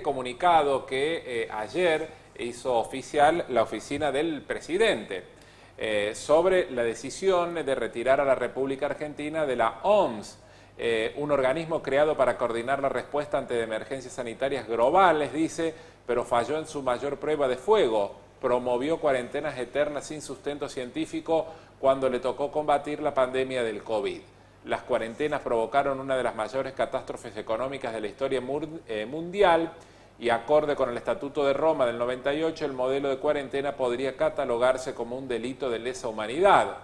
comunicado que ayer hizo oficial la oficina del presidente sobre la decisión de retirar a la República Argentina de la OMS, un organismo creado para coordinar la respuesta ante emergencias sanitarias globales, dice, pero falló en su mayor prueba de fuego. Promovió cuarentenas eternas sin sustento científico cuando le tocó combatir la pandemia del COVID. Las cuarentenas provocaron una de las mayores catástrofes económicas de la historia mundial y, acorde con el Estatuto de Roma del 98, el modelo de cuarentena podría catalogarse como un delito de lesa humanidad.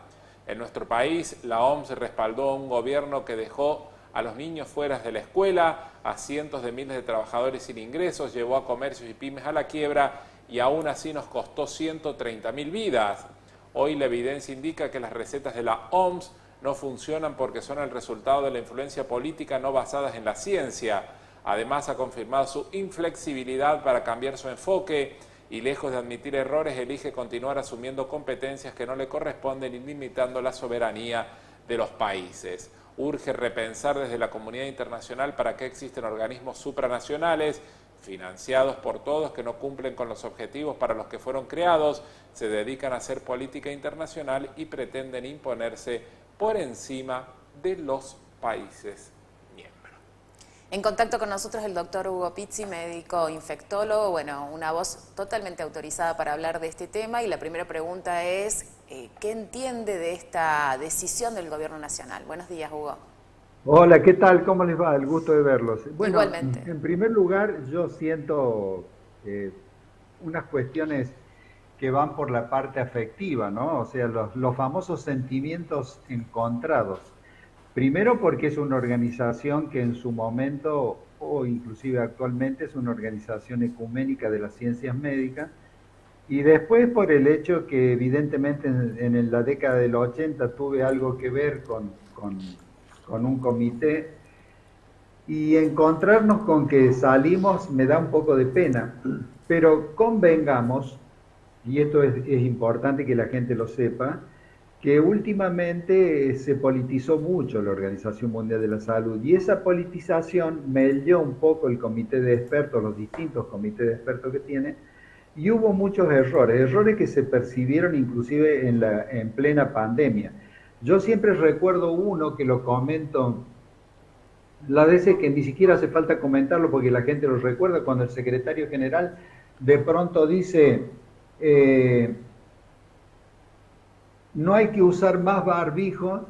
En nuestro país, la OMS respaldó a un gobierno que dejó a los niños fuera de la escuela, a cientos de miles de trabajadores sin ingresos, llevó a comercios y pymes a la quiebra y aún así nos costó 130.000 vidas. Hoy la evidencia indica que las recetas de la OMS no funcionan porque son el resultado de la influencia política no basadas en la ciencia. Además, ha confirmado su inflexibilidad para cambiar su enfoque y, lejos de admitir errores, elige continuar asumiendo competencias que no le corresponden y limitando la soberanía de los países. Urge repensar desde la comunidad internacional para qué existen organismos supranacionales financiados por todos que no cumplen con los objetivos para los que fueron creados, se dedican a hacer política internacional y pretenden imponerse por encima de los países miembros. En contacto con nosotros el doctor Hugo Pizzi, médico infectólogo, bueno, una voz totalmente autorizada para hablar de este tema, y la primera pregunta es, ¿qué entiende de esta decisión del Gobierno Nacional? Buenos días, Hugo. Hola, ¿qué tal? ¿Cómo les va? El gusto de verlos. Bueno, igualmente. En primer lugar, yo siento unas cuestiones que van por la parte afectiva, ¿no? O sea, los famosos sentimientos encontrados. Primero porque es una organización que en su momento, o inclusive actualmente, es una organización ecuménica de las ciencias médicas, y después por el hecho que evidentemente en la década del 80 tuve algo que ver con un comité, y encontrarnos con que salimos me da un poco de pena, pero convengamos, y esto es importante que la gente lo sepa, que últimamente se politizó mucho la Organización Mundial de la Salud, y esa politización melló un poco el comité de expertos, los distintos comités de expertos que tiene, y hubo muchos errores que se percibieron inclusive en plena pandemia. Yo siempre recuerdo uno que lo comento las veces que ni siquiera hace falta comentarlo porque la gente lo recuerda, cuando el secretario general de pronto dice, no hay que usar más barbijos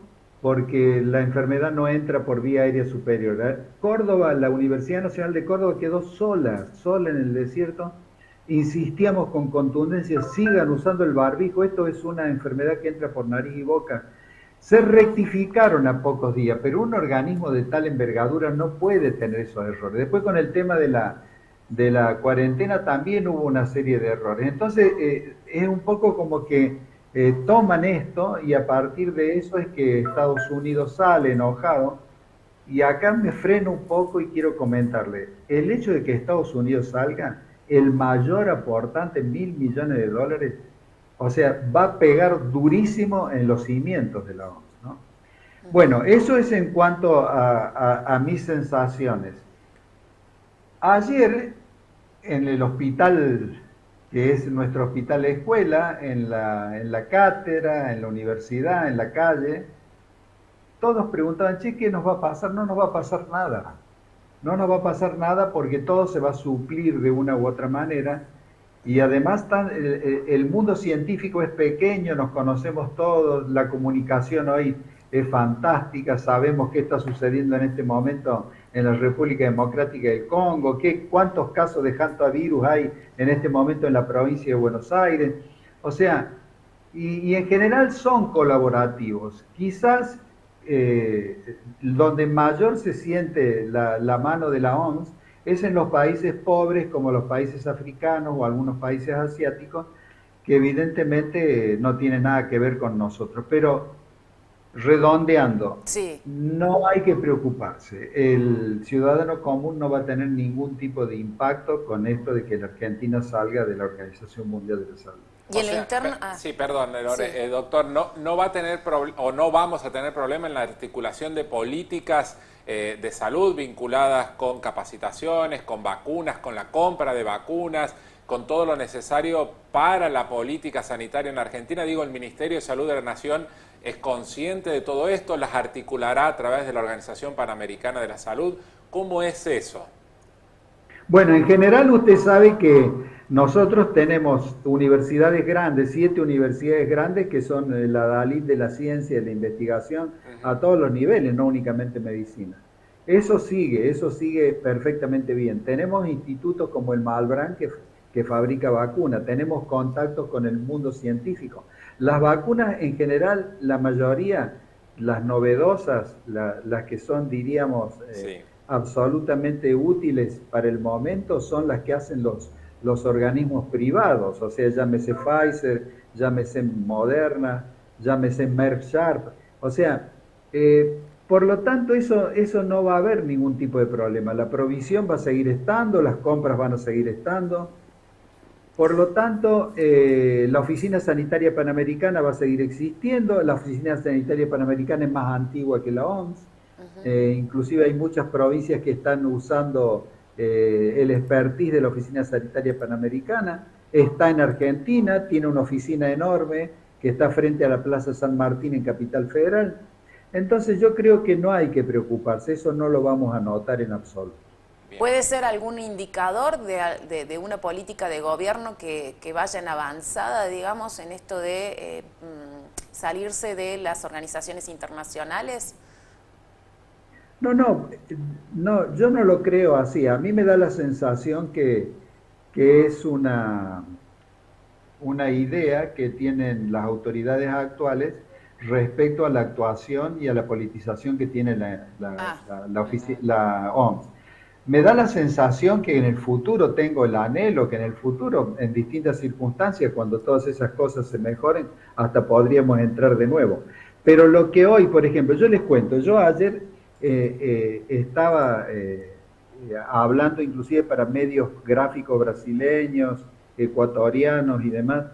porque la enfermedad no entra por vía aérea superior. Córdoba, la Universidad Nacional de Córdoba quedó sola en el desierto. Insistíamos con contundencia, sigan usando el barbijo, esto es una enfermedad que entra por nariz y boca. Se rectificaron a pocos días, pero un organismo de tal envergadura no puede tener esos errores. Después con el tema de la cuarentena también hubo una serie de errores. Entonces es un poco como que toman esto y a partir de eso es que Estados Unidos sale enojado. Y acá me freno un poco y quiero comentarle, el hecho de que Estados Unidos salga, el mayor aportante, $1.000 millones, o sea, va a pegar durísimo en los cimientos de la OMS, ¿no? Bueno, eso es en cuanto a mis sensaciones. Ayer, en el hospital, que es nuestro hospital de escuela, en la cátedra, en la universidad, en la calle, todos preguntaban, che, ¿qué nos va a pasar? No nos va a pasar nada. No nos va a pasar nada porque todo se va a suplir de una u otra manera. Y además el mundo científico es pequeño, nos conocemos todos, la comunicación hoy es fantástica, sabemos qué está sucediendo en este momento en la República Democrática del Congo, cuántos casos de hantavirus hay en este momento en la provincia de Buenos Aires. O sea, y en general son colaborativos. Quizás donde mayor se siente la mano de la OMS es en los países pobres como los países africanos o algunos países asiáticos que evidentemente no tienen nada que ver con nosotros. Pero redondeando, sí, no hay que preocuparse. El ciudadano común no va a tener ningún tipo de impacto con esto de que la Argentina salga de la Organización Mundial de la Salud. y en lo interno... Sí, perdón, Lore, sí. doctor, no va a tener o no vamos a tener problema en la articulación de políticas de salud vinculadas con capacitaciones, con vacunas, con la compra de vacunas, con todo lo necesario para la política sanitaria en Argentina. Digo, el Ministerio de Salud de la Nación es consciente de todo esto, las articulará a través de la Organización Panamericana de la Salud. ¿Cómo es eso? Bueno, en general usted sabe que nosotros tenemos universidades grandes, 7 universidades grandes que son la DALID de la ciencia y de la investigación a todos los niveles, no únicamente medicina. Eso sigue perfectamente bien. Tenemos institutos como el Malbrán que fabrica vacunas, tenemos contactos con el mundo científico. Las vacunas en general, la mayoría, las novedosas, las que son, diríamos, Sí. absolutamente útiles para el momento, son las que hacen los organismos privados, o sea, llámese Pfizer, llámese Moderna, llámese Merck Sharp, o sea, por lo tanto eso no va a haber ningún tipo de problema, la provisión va a seguir estando, las compras van a seguir estando. Por lo tanto, la Oficina Sanitaria Panamericana va a seguir existiendo. La Oficina Sanitaria Panamericana es más antigua que la OMS. Inclusive hay muchas provincias que están usando el expertise de la Oficina Sanitaria Panamericana. Está en Argentina, tiene una oficina enorme que está frente a la Plaza San Martín en Capital Federal. Entonces yo creo que no hay que preocuparse, eso no lo vamos a notar en absoluto. ¿Puede ser algún indicador de una política de gobierno que vaya en avanzada, digamos, en esto de salirse de las organizaciones internacionales? No, yo no lo creo así. A mí me da la sensación que es una idea que tienen las autoridades actuales respecto a la actuación y a la politización que tiene la OMS. Me da la sensación que en el futuro, tengo el anhelo que en el futuro, en distintas circunstancias, cuando todas esas cosas se mejoren, hasta podríamos entrar de nuevo. Pero lo que hoy, por ejemplo, yo les cuento, yo ayer estaba hablando inclusive para medios gráficos brasileños, ecuatorianos y demás,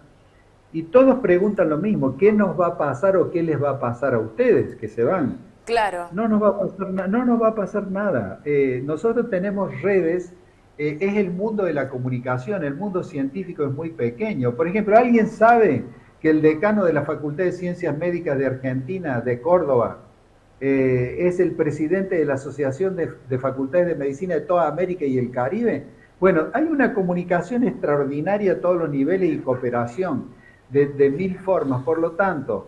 y todos preguntan lo mismo: ¿qué nos va a pasar o qué les va a pasar a ustedes que se van? Claro. No nos va a pasar nada. Nosotros tenemos redes, es el mundo de la comunicación, el mundo científico es muy pequeño. Por ejemplo, ¿alguien sabe que el decano de la Facultad de Ciencias Médicas de Argentina, de Córdoba, es el presidente de la Asociación de Facultades de Medicina de toda América y el Caribe? Bueno, hay una comunicación extraordinaria a todos los niveles y cooperación de mil formas. Por lo tanto,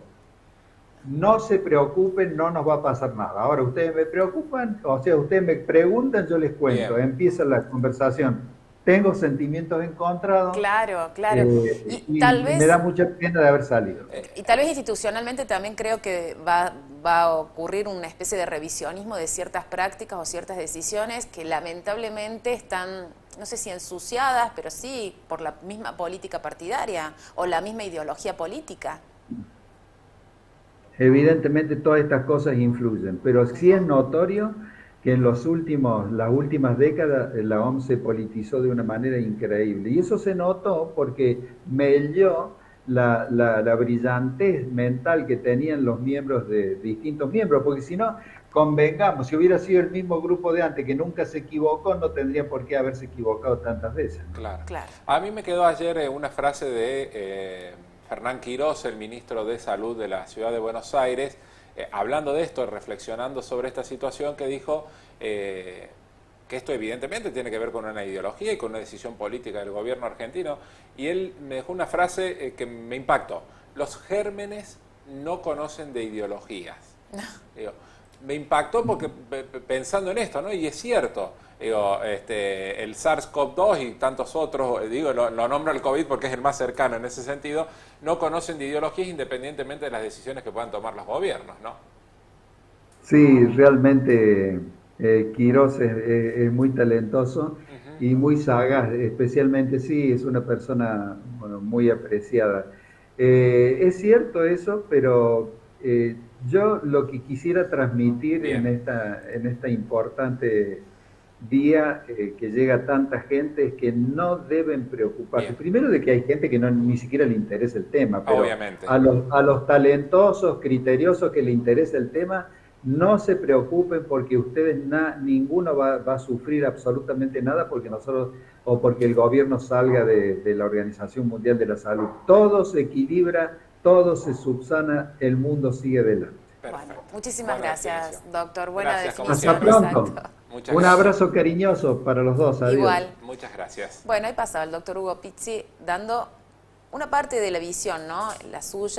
no se preocupen, no nos va a pasar nada. Ahora, ustedes me preocupan, o sea, ustedes me preguntan, yo les cuento. Bien. Empieza la conversación. Tengo sentimientos encontrados. Claro, claro. Y tal vez me da mucha pena de haber salido. Y tal vez institucionalmente también creo que va a ocurrir una especie de revisionismo de ciertas prácticas o ciertas decisiones que lamentablemente están, no sé si ensuciadas, pero sí por la misma política partidaria o la misma ideología política. Evidentemente todas estas cosas influyen, pero sí es notorio que en las últimas décadas la OMS se politizó de una manera increíble. Y eso se notó porque melló la brillantez mental que tenían los miembros de distintos miembros, porque si no, convengamos, si hubiera sido el mismo grupo de antes que nunca se equivocó, no tendría por qué haberse equivocado tantas veces. Claro. A mí me quedó ayer una frase de Fernán Quirós, el ministro de Salud de la Ciudad de Buenos Aires, hablando de esto, reflexionando sobre esta situación, que dijo que esto evidentemente tiene que ver con una ideología y con una decisión política del gobierno argentino, y él me dejó una frase que me impactó: los gérmenes no conocen de ideologías. No. Digo, me impactó porque pensando en esto, ¿no? Y es cierto. Digo, el SARS-CoV-2 y tantos otros, digo, lo nombro el COVID porque es el más cercano en ese sentido, no conocen de ideologías independientemente de las decisiones que puedan tomar los gobiernos, ¿no? Sí, realmente Quirós es muy talentoso y muy sagaz, especialmente sí, es una persona, bueno, muy apreciada. Es cierto eso, pero yo lo que quisiera transmitir en esta importante día que llega tanta gente es que no deben preocuparse. Bien. Primero, de que hay gente que ni siquiera le interesa el tema, pero obviamente a los talentosos, criteriosos que le interesa el tema, no se preocupen porque ustedes ninguno va a sufrir absolutamente nada porque nosotros o porque el gobierno salga de la Organización Mundial de la Salud. Todo se equilibra, todo se subsana, el mundo sigue adelante. Perfecto. Bueno, muchísimas Buena gracias, definición. doctor. Buena Gracias, como definición. Hasta pronto. Exacto. Muchas Un gracias. abrazo cariñoso para los dos. Adiós. Igual. Muchas gracias. Bueno, ahí pasaba el doctor Hugo Pizzi dando una parte de la visión, ¿no? La suya.